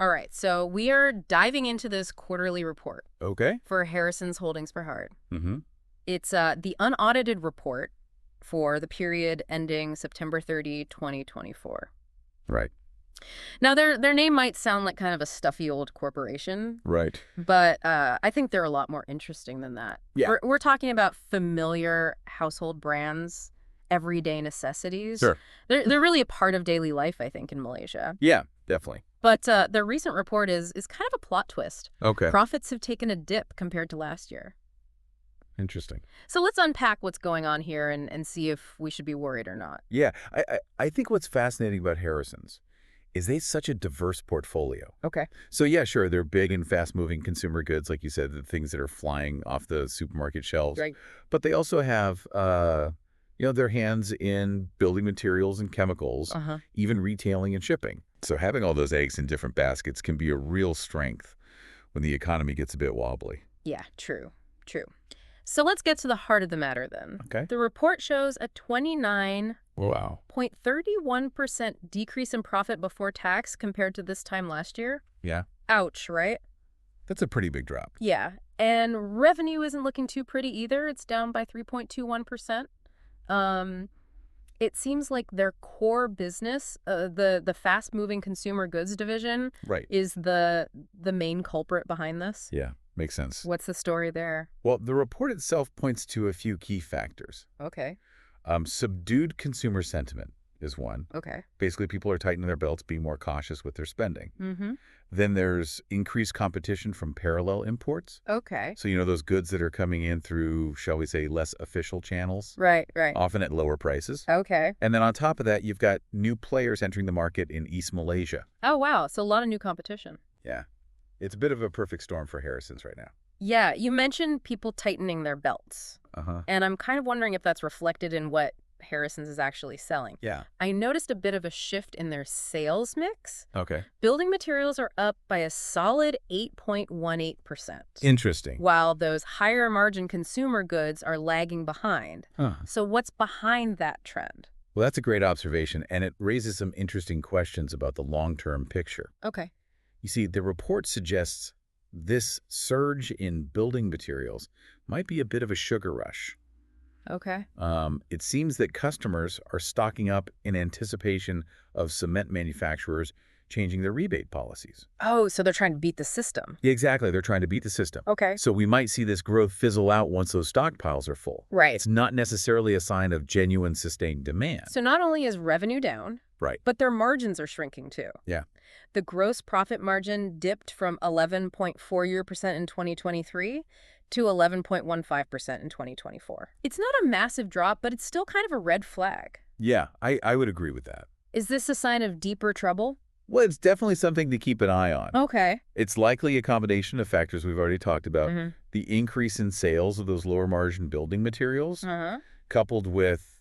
All right, so we are diving into this quarterly report Okay. for Harrison's Holdings Berhad. Mm-hmm. It's the unaudited report for the period ending September 30, 2024. Right. Now, their name might sound like kind of a stuffy old corporation, Right. but I think they're a lot more interesting than that. Yeah. We're talking about familiar household brands, everyday necessities. Sure. They're really a part of daily life, I think, in Malaysia. Yeah, definitely. But their recent report is kind of a plot twist. Okay. Profits have taken a dip compared to last year. Interesting. So let's unpack what's going on here and see if we should be worried or not. Yeah, I think what's fascinating about Harrison's is they such a diverse portfolio. Okay. So yeah, sure, they're big and fast-moving consumer goods, like you said, the things that are flying off the supermarket shelves. Right. But they also have, their hands in building materials and chemicals, even retailing and shipping. So having all those eggs in different baskets can be a real strength when the economy gets a bit wobbly. Yeah, true. So let's get to the heart of the matter then. Okay. The report shows a 29.31% Wow. decrease in profit before tax compared to this time last year. Yeah, Ouch, right? that's a pretty big drop. Yeah. And revenue isn't looking too pretty either. It's down by 3.21%. It seems like their core business, the fast-moving consumer goods division, Right. is the main culprit behind this. Yeah, makes sense. What's the story there? Well, the report itself points to a few key factors. Okay. Subdued consumer sentiment is one. Okay. Basically, people are tightening their belts, being more cautious with their spending. Mm-hmm. Then there's increased competition from parallel imports. Okay. So, those goods that are coming in through, shall we say, less official channels, Right. often at lower prices. Okay. And then on top of that, you've got new players entering the market in East Malaysia. Oh, wow. So a lot of new competition. Yeah. It's a bit of a perfect storm for Harrison's right now. Yeah. You mentioned people tightening their belts. Uh-huh. And I'm kind of wondering if that's reflected in what Harrison's is actually selling. Yeah. I noticed a bit of a shift in their sales mix. Okay. Building materials are up by a solid 8.18%. Interesting. While those higher margin consumer goods are lagging behind. Huh. So what's behind that trend? Well, that's a great observation, and it raises some interesting questions about the long-term picture. Okay. You see, the report suggests this surge in building materials might be a bit of a sugar rush. Okay. It seems that customers are stocking up in anticipation of cement manufacturers changing their rebate policies. Oh, so they're trying to beat the system. Yeah, exactly. They're trying to beat the system. Okay. So we might see this growth fizzle out once those stockpiles are full. Right. It's not necessarily a sign of genuine sustained demand. So not only is revenue down, Right. but their margins are shrinking too. Yeah. The gross profit margin dipped from 11.40% in 2023 to 11.15% in 2024. It's not a massive drop, but it's still kind of a red flag. Yeah, I would agree with that. Is this a sign of deeper trouble? Well, it's definitely something to keep an eye on. Okay. It's likely a combination of factors we've already talked about. Mm-hmm. The increase in sales of those lower margin building materials, coupled with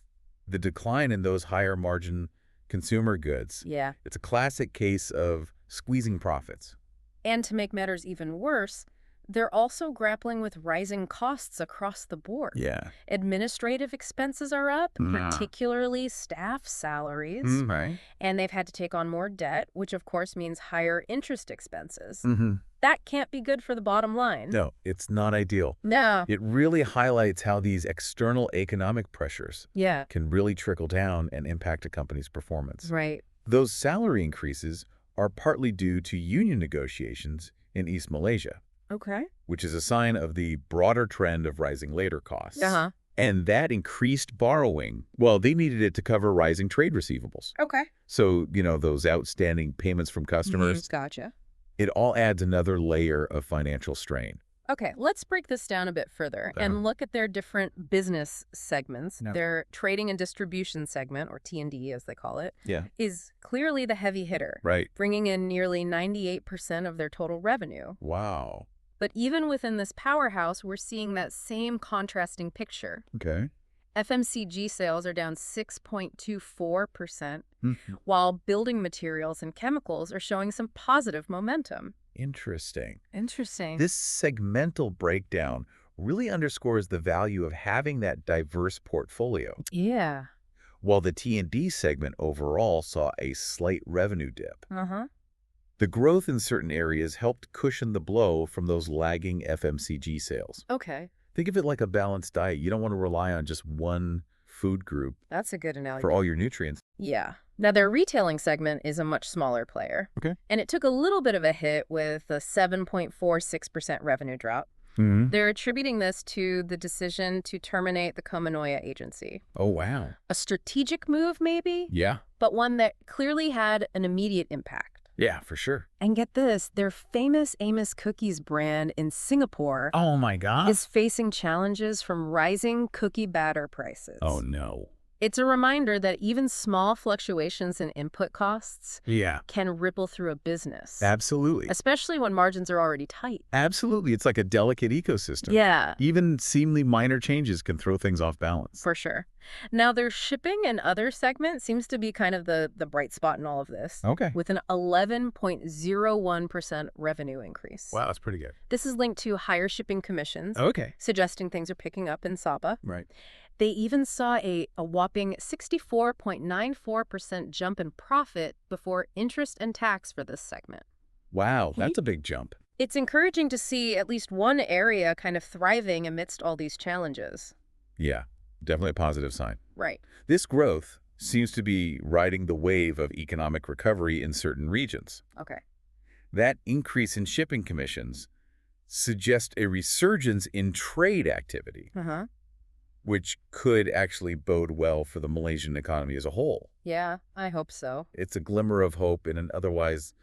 the decline in those higher margin consumer goods. Yeah. It's a classic case of squeezing profits. And to make matters even worse, they're also grappling with rising costs across the board. Yeah. Administrative expenses are up, particularly staff salaries. Right. And they've had to take on more debt, which of course means higher interest expenses. Mm-hmm. That can't be good for the bottom line. No, it's not ideal. No. It really highlights how these external economic pressures Yeah. can really trickle down and impact a company's performance. Right. Those salary increases are partly due to union negotiations in East Malaysia, Okay. which is a sign of the broader trend of rising labor costs. Uh-huh. And that increased borrowing, well, they needed it to cover rising trade receivables. Okay. So, those outstanding payments from customers, Gotcha. it all adds another layer of financial strain. Okay, let's break this down a bit further and look at their different business segments. Yeah. Their trading and distribution segment, or T&D as they call it, Yeah. is clearly the heavy hitter, Right. bringing in nearly 98% of their total revenue. Wow. But even within this powerhouse, we're seeing that same contrasting picture. Okay. FMCG sales are down 6.24%, Mhm. while building materials and chemicals are showing some positive momentum. Interesting. Interesting. This segmental breakdown really underscores the value of having that diverse portfolio. Yeah. While the T&D segment overall saw a slight revenue dip. Uh-huh. The growth in certain areas helped cushion the blow from those lagging FMCG sales. Okay. Think of it like a balanced diet. You don't want to rely on just one food group That's a good analogy. for all your nutrients. Yeah. Now, their retailing segment is a much smaller player. Okay. And it took a little bit of a hit with a 7.46% revenue drop. Mm-hmm. They're attributing this to the decision to terminate the Komanoya agency. Oh, wow. A strategic move, maybe, Yeah. but one that clearly had an immediate impact. Yeah, for sure. And get this, their famous Amos Cookies brand in Singapore Oh, my God. is facing challenges from rising cookie batter prices. Oh, no. It's a reminder that even small fluctuations in input costs Yeah. can ripple through a business, Absolutely. especially when margins are already tight. Absolutely. It's like a delicate ecosystem. Yeah, Even seemingly minor changes can throw things off balance. for sure. Now, their shipping and other segment seems to be kind of the bright spot in all of this, Okay. with an 11.01% revenue increase. Wow, that's pretty good. This is linked to higher shipping commissions, Okay. suggesting things are picking up in Sabah. Right. They even saw a whopping 64.94% jump in profit before interest and tax for this segment. Wow, that's a big jump. It's encouraging to see at least one area kind of thriving amidst all these challenges. Yeah, definitely a positive sign. Right. This growth seems to be riding the wave of economic recovery in certain regions. Okay. That increase in shipping commissions suggests a resurgence in trade activity, Uh-huh. which could actually bode well for the Malaysian economy as a whole. Yeah, I hope so. It's a glimmer of hope in an otherwise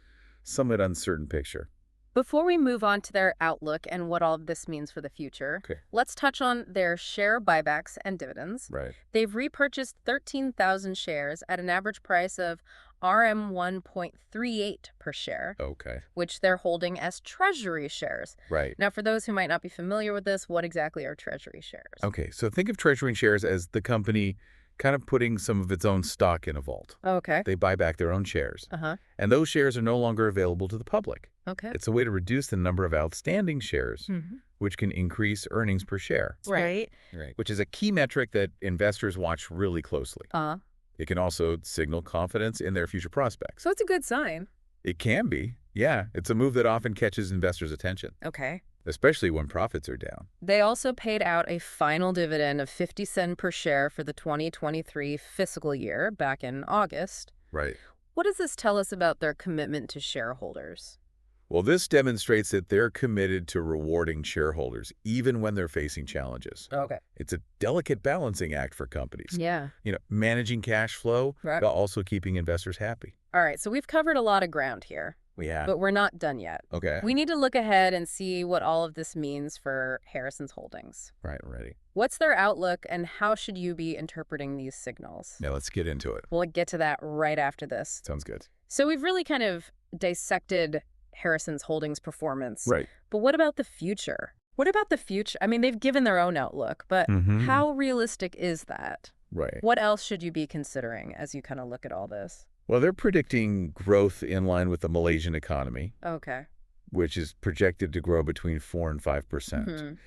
somewhat uncertain picture. Before we move on to their outlook and what all of this means for the future, Okay. let's touch on their share buybacks and dividends. Right. They've repurchased 13,000 shares at an average price of RM 1.38 per share, Okay. which they're holding as treasury shares. Right. Now, for those who might not be familiar with this, what exactly are treasury shares? Okay, so think of treasury shares as the company kind of putting some of its own stock in a vault. Okay. They buy back their own shares. Uh-huh. And those shares are no longer available to the public. Okay. It's a way to reduce the number of outstanding shares, Mm-hmm. which can increase earnings per share. Right. Right. Which is a key metric that investors watch really closely. Uh-huh. It can also signal confidence in their future prospects. So it's a good sign. It can be. Yeah, it's a move that often catches investors' attention, Okay. especially when profits are down. They also paid out a final dividend of 50 cents per share for the 2023 fiscal year back in August. Right. What does this tell us about their commitment to shareholders? Well, this demonstrates that they're committed to rewarding shareholders, even when they're facing challenges. Okay. It's a delicate balancing act for companies. Yeah. Managing cash flow, Right. while also keeping investors happy. All right, so we've covered a lot of ground here, Yeah. but we're not done yet. Okay. We need to look ahead and see what all of this means for Harrison's Holdings. Right, ready. What's their outlook, and how should you be interpreting these signals? Now let's get into it. We'll get to that right after this. Sounds good. So we've really kind of dissected Harrison's Holdings' performance. Right. But what about the future? What about the future? I mean, they've given their own outlook, but Mhm. how realistic is that? Right. What else should you be considering as you kind of look at all this? Well, they're predicting growth in line with the Malaysian economy, Okay. which is projected to grow between 4 and 5%,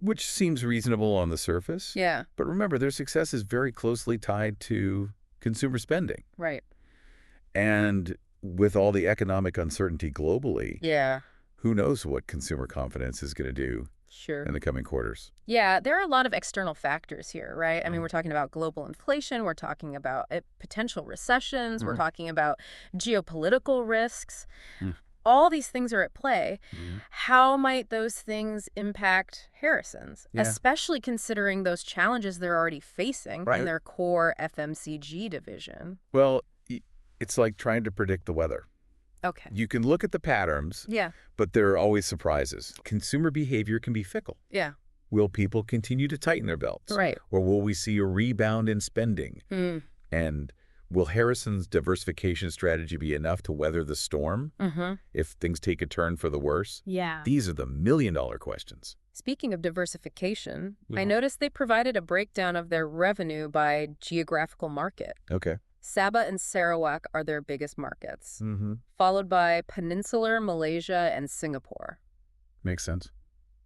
which seems reasonable on the surface. Yeah, But remember, their success is very closely tied to consumer spending. right. And with all the economic uncertainty globally, Yeah, who knows what consumer confidence is going to do sure. in the coming quarters. Yeah, there are a lot of external factors here, right? I mean, we're talking about global inflation, we're talking about potential recessions, we're talking about geopolitical risks. Mm. All these things are at play. Mhm. How might those things impact Harrison's, Yeah. especially considering those challenges they're already facing Right. in their core FMCG division? Well, it's like trying to predict the weather. Okay. You can look at the patterns, Yeah. but there are always surprises. Consumer behavior can be fickle. Yeah. Will people continue to tighten their belts? Right. Or will we see a rebound in spending? Mm. And will Harrison's diversification strategy be enough to weather the storm Mm-hmm. if things take a turn for the worse? Yeah. These are the million-dollar questions. Speaking of diversification, I Yeah. noticed they provided a breakdown of their revenue by geographical market. Okay. Sabah and Sarawak are their biggest markets, Mm-hmm. followed by Peninsular Malaysia and Singapore. Makes sense.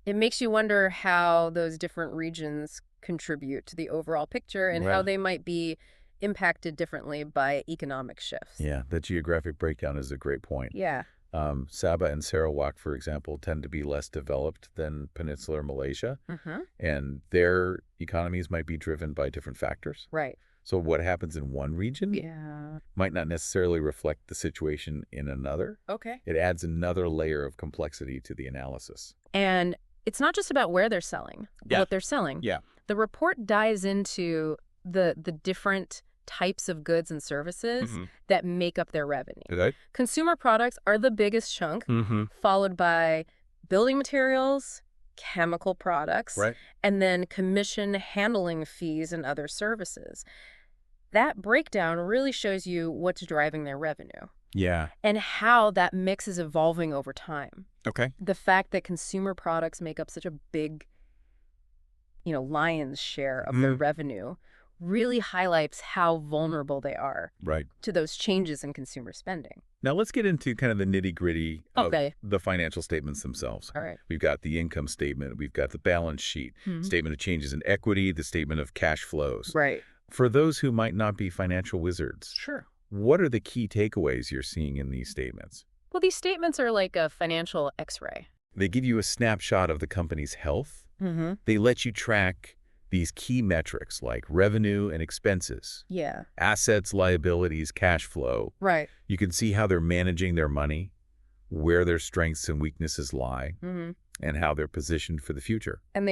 It makes you wonder how those different regions contribute to the overall picture and how Right. they might be impacted differently by economic shifts. Yeah, the geographic breakdown is a great point. Yeah. Sabah and Sarawak, for example, tend to be less developed than Peninsular Malaysia, Mm-hmm. and their economies might be driven by different factors. Right. So what happens in one region Yeah. might not necessarily reflect the situation in another. Okay. It adds another layer of complexity to the analysis. And it's not just about where they're selling, Yeah. what they're selling. Yeah. The report dives into the different types of goods and services that make up their revenue. Right? Consumer products are the biggest chunk, followed by building materials, chemical products, Right. and then commission handling fees and other services. That breakdown really shows you what's driving their revenue Yeah. and how that mix is evolving over time. Okay. The fact that consumer products make up such a big, lion's share of their revenue really highlights how vulnerable they are Right. to those changes in consumer spending. Now let's get into kind of the nitty-gritty of Okay. the financial statements themselves. All right. We've got the income statement, we've got the balance sheet, statement of changes in equity, the statement of cash flows. Right. For those who might not be financial wizards, Sure. what are the key takeaways you're seeing in these statements? Well, these statements are like a financial x-ray. They give you a snapshot of the company's health. Mm-hmm. They let you track these key metrics like revenue and expenses, Yeah. assets, liabilities, cash flow. Right. You can see how they're managing their money, where their strengths and weaknesses lie, Mm-hmm. and how they're positioned for the future. And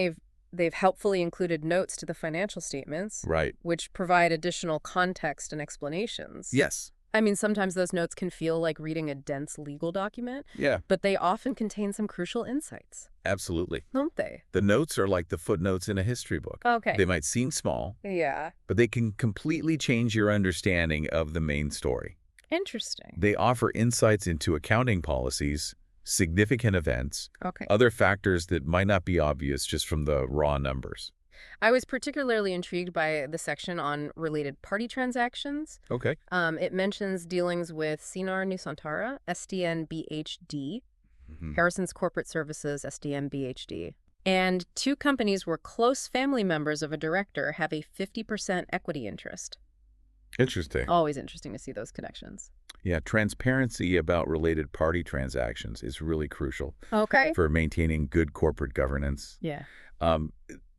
they've helpfully included notes to the financial statements, Right. which provide additional context and explanations. Yes. I mean, sometimes those notes can feel like reading a dense legal document, Yeah, but they often contain some crucial insights, absolutely. don't they? The notes are like the footnotes in a history book. Okay. They might seem small, Yeah. but they can completely change your understanding of the main story. Interesting. They offer insights into accounting policies, significant events, Okay. other factors that might not be obvious just from the raw numbers. I was particularly intrigued by the section on related party transactions. Okay. It mentions dealings with Sinar Nusantara, SDN BHD, Harrison's Corporate Services, SDN BHD. And two companies where close family members of a director have a 50% equity interest. Interesting. Always interesting to see those connections. Yeah, transparency about related party transactions is really crucial Okay. for maintaining good corporate governance. Yeah.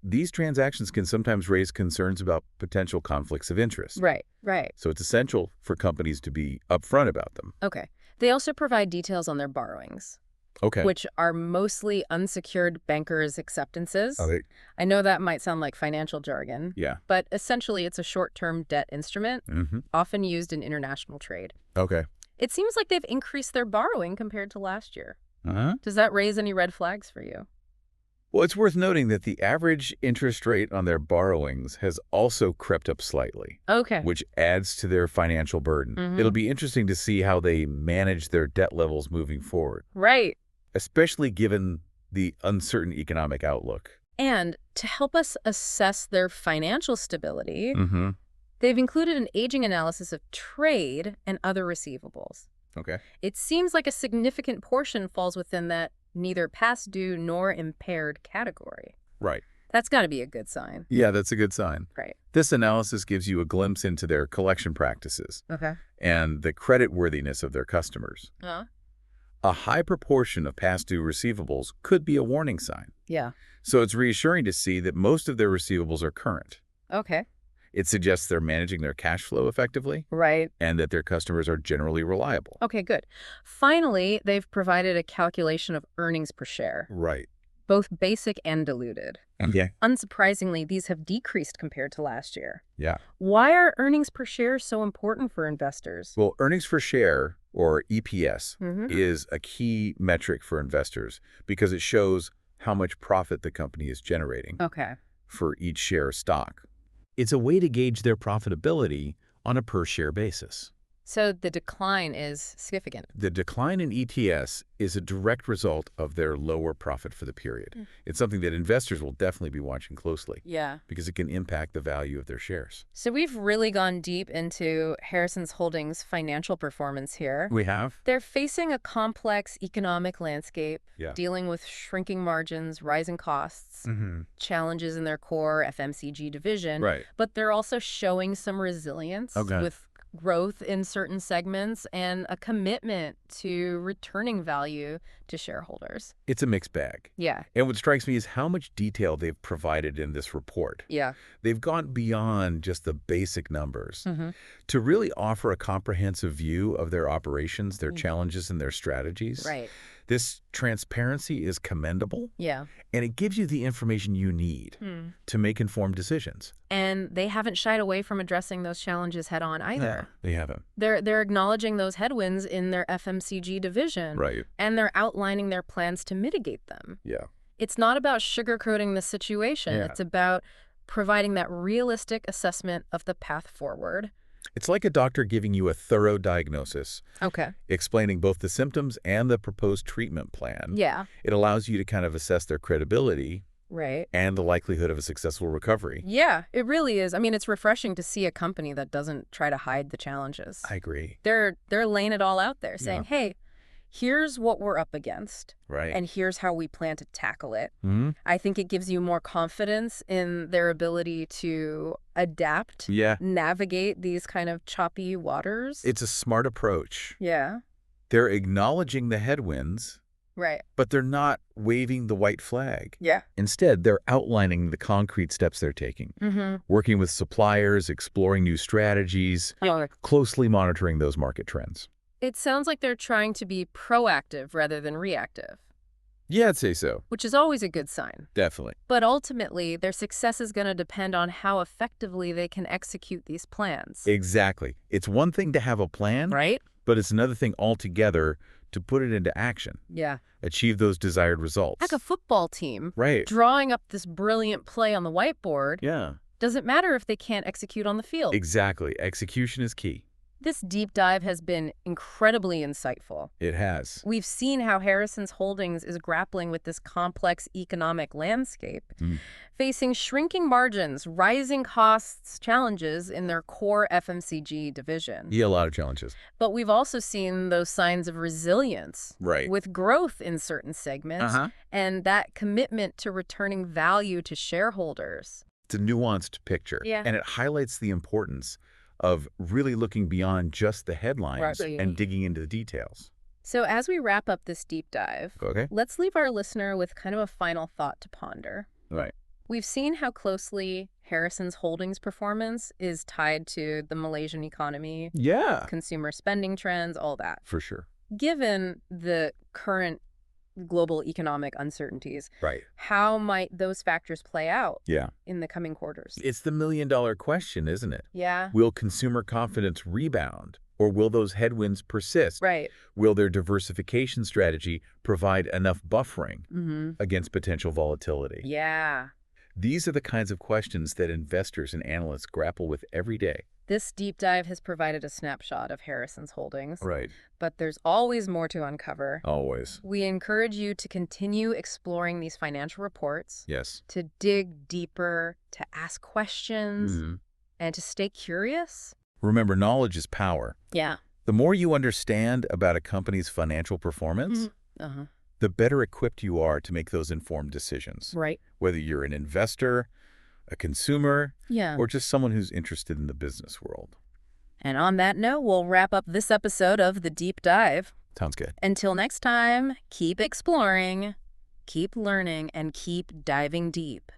These transactions can sometimes raise concerns about potential conflicts of interest. Right, right. So it's essential for companies to be upfront about them. Okay. They also provide details on their borrowings, Okay. which are mostly unsecured bankers' acceptances. Okay. I know that might sound like financial jargon, Yeah. but essentially it's a short-term debt instrument, often used in international trade. Okay. It seems like they've increased their borrowing compared to last year. Uh-huh. Does that raise any red flags for you? Well, it's worth noting that the average interest rate on their borrowings has also crept up slightly, Okay. which adds to their financial burden. It'll be interesting to see how they manage their debt levels moving forward, Right. especially given the uncertain economic outlook. And to help us assess their financial stability, Mm-hmm. they've included an aging analysis of trade and other receivables. Okay. It seems like a significant portion falls within that neither past due nor impaired category. Right. That's got to be a good sign. Yeah, that's a good sign. Right. This analysis gives you a glimpse into their collection practices Okay. and the creditworthiness of their customers. A high proportion of past due receivables could be a warning sign. Yeah. So it's reassuring to see that most of their receivables are current. Okay. It suggests they're managing their cash flow effectively Right. and that their customers are generally reliable. Okay, good. Finally, they've provided a calculation of earnings per share, Right. both basic and diluted. Yeah. Unsurprisingly, these have decreased compared to last year. Yeah. Why are earnings per share so important for investors? Well, earnings per share, or EPS, Mhm. is a key metric for investors because it shows how much profit the company is generating Okay. for each share of stock. It's a way to gauge their profitability on a per-share basis. So the decline is significant. The decline in ETS is a direct result of their lower profit for the period. It's something that investors will definitely be watching closely. Yeah. Because it can impact the value of their shares. So we've really gone deep into Harrison's Holdings' financial performance here. We have? They're facing a complex economic landscape, Yeah. dealing with shrinking margins, rising costs, challenges in their core FMCG division. Right. But they're also showing some resilience with growth in certain segments and a commitment to returning value to shareholders. It's a mixed bag. Yeah. And what strikes me is how much detail they've provided in this report. Yeah. They've gone beyond just the basic numbers to really offer a comprehensive view of their operations, their challenges, and their strategies. Right. This transparency is commendable. Yeah. And it gives you the information you need to make informed decisions. And they haven't shied away from addressing those challenges head on either. No, they haven't. They're acknowledging those headwinds in their FMCG division. Right. And they're outlining their plans to mitigate them. Yeah. It's not about sugarcoating the situation. Yeah. It's about providing that realistic assessment of the path forward. It's like a doctor giving you a thorough diagnosis, explaining both the symptoms and the proposed treatment plan. Yeah. It allows you to kind of assess their credibility Right. and the likelihood of a successful recovery. Yeah, it really is. I mean, it's refreshing to see a company that doesn't try to hide the challenges. I agree. They're laying it all out there, saying, hey, here's what we're up against. Right. And here's how we plan to tackle it. Mm-hmm. I think it gives you more confidence in their ability to adapt, navigate these kind of choppy waters. It's a smart approach. Yeah. They're acknowledging the headwinds, right, but they're not waving the white flag. Yeah. Instead, they're outlining the concrete steps they're taking, working with suppliers, exploring new strategies, closely monitoring those market trends. It sounds like they're trying to be proactive rather than reactive. Yeah, I'd say so. Which is always a good sign. Definitely. But ultimately, their success is going to depend on how effectively they can execute these plans. Exactly. It's one thing to have a plan, right? But it's another thing altogether to put it into action. Yeah. Achieve those desired results. Like a football team. Right. Drawing up this brilliant play on the whiteboard. Yeah. Doesn't matter if they can't execute on the field. Exactly. Execution is key. This deep dive has been incredibly insightful. It has. We've seen how Harrison's Holdings is grappling with this complex economic landscape, facing shrinking margins, rising costs, challenges in their core FMCG division. Yeah, a lot of challenges. But we've also seen those signs of resilience, with growth in certain segments, and that commitment to returning value to shareholders. It's a nuanced picture, and it highlights the importance of really looking beyond just the headlines and digging into the details. So as we wrap up this deep dive, let's leave our listener with kind of a final thought to ponder. Right. We've seen how closely Harrison's Holdings performance is tied to the Malaysian economy, consumer spending trends, all that. For sure. Given the current global economic uncertainties, how might those factors play out in the coming quarters? It's the million-dollar question, isn't it? Yeah. Will consumer confidence rebound, or will those headwinds persist? Right. Will their diversification strategy provide enough buffering against potential volatility? Yeah. These are the kinds of questions that investors and analysts grapple with every day. This deep dive has provided a snapshot of Harrison's Holdings. Right. But there's always more to uncover. Always. We encourage you to continue exploring these financial reports. Yes. To dig deeper, to ask questions, and to stay curious. Remember, knowledge is power. Yeah. The more you understand about a company's financial performance, the better equipped you are to make those informed decisions. Right. Whether you're an investor, a consumer, yeah, or just someone who's interested in the business world. And on that note, we'll wrap up this episode of The Deep Dive. Sounds good. Until next time, keep exploring, keep learning, and keep diving deep.